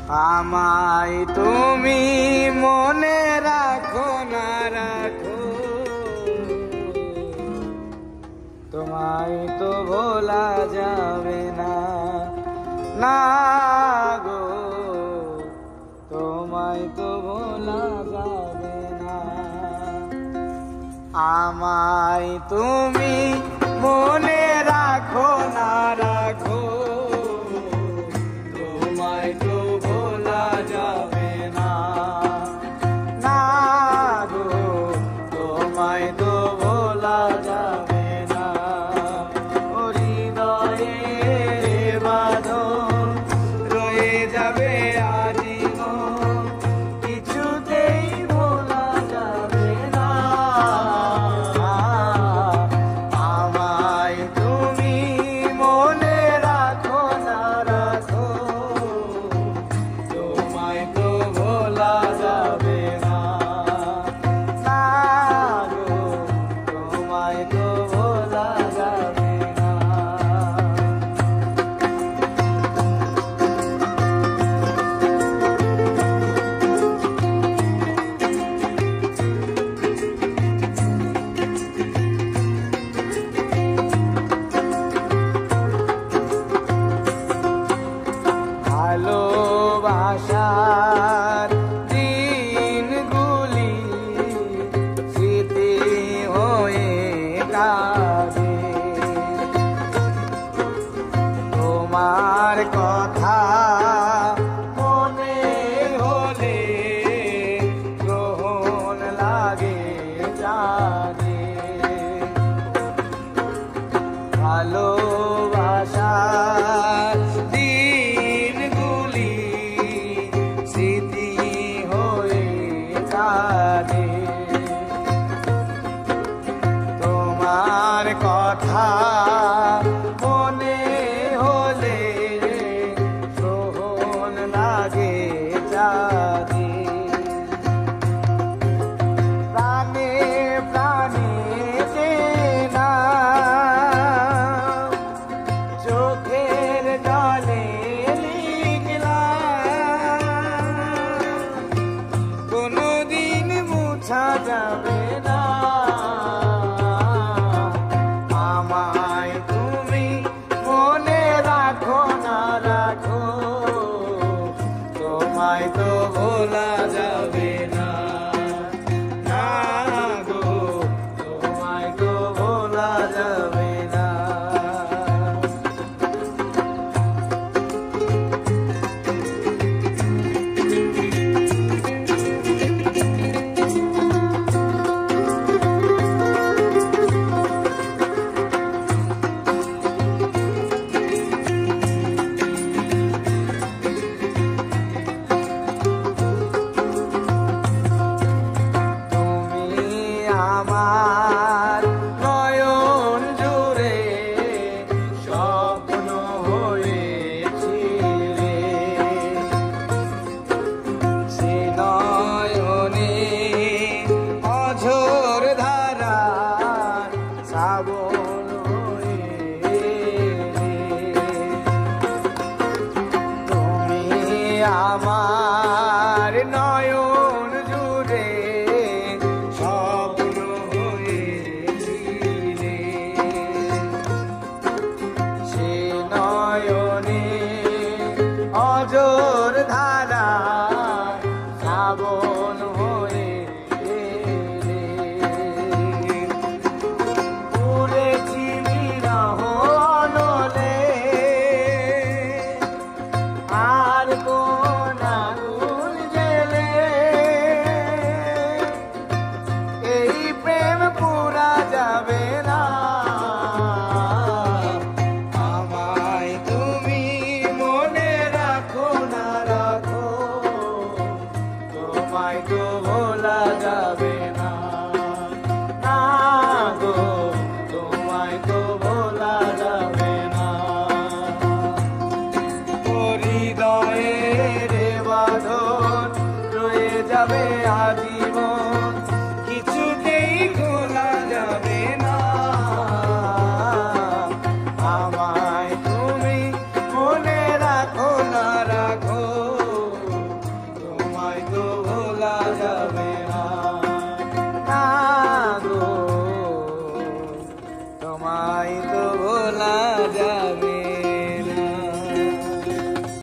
আমায় তুমি মনে রাখো না রাখো, তোমায় তো ভোলা যাবে না, না গো তোমায় তো ভোলা যাবে না। আমায় তুমি মনে রাখো না রাখো, তোমায় তো ভোলা যাবে না, না গো তোমায় তো ভোলা যাবে না। ও হৃদয়ে বাঁধন রয়ে যাবে আজীবন, কিছুতেই ভোলা যাবে না। আমায় তুমি মনে রাখো না রাখো, তোমায় তো ভোলা যাবে না, না গো তোমায় তো ভোলা যাবে না। ভালোবাসার দিনগুলি স্মৃতি হয়ে কাঁদে, তোমার কথা মনে হলে গ্রহণ লাগে জানে। ভালোবাসার দিনগুলি স্মৃতি হয়ে কাঁদে, তোমার কথা মনে হলে গ্রহণ লাগে জানে। প্রাণে প্রাণে চেনা চোখের জলে লিখলাম, কোনদিন মুছা যাবে না। আমায় তুমি মনে রাখো না রাখো, তোমায় তো ভোলা যাবে না, না গো তোমায় তো ভোলা যাবে না। তুমি আমার নয়ন জুড়ে স্বপ্ন হয়েছিলে, সে নয়নে অঝোর ধারা শ্রাবণ হয়ে। তুমি আমার নয়ন জুড়ে স্বপ্ন হয়েছিলে, সে নয়নে অঝোর ধারা শ্রাবণ হয়ে। উড়েছি বিরহ অনলে, আর কোন আগুন জ্বেলে এই প্রেম পুরা যাবে না। আমায় তুমি মনে রাখো না রাখো, তোমায় তো ভোলা যাবে না, না গো তোমায় তো ভোলা যাবে না। ও হৃদয়ের বাঁধন রয়ে যাবে আজীবন, কিছুতেই খোলা যাবে না। আমায় তুমি মনে রাখো না রাখো, যায়।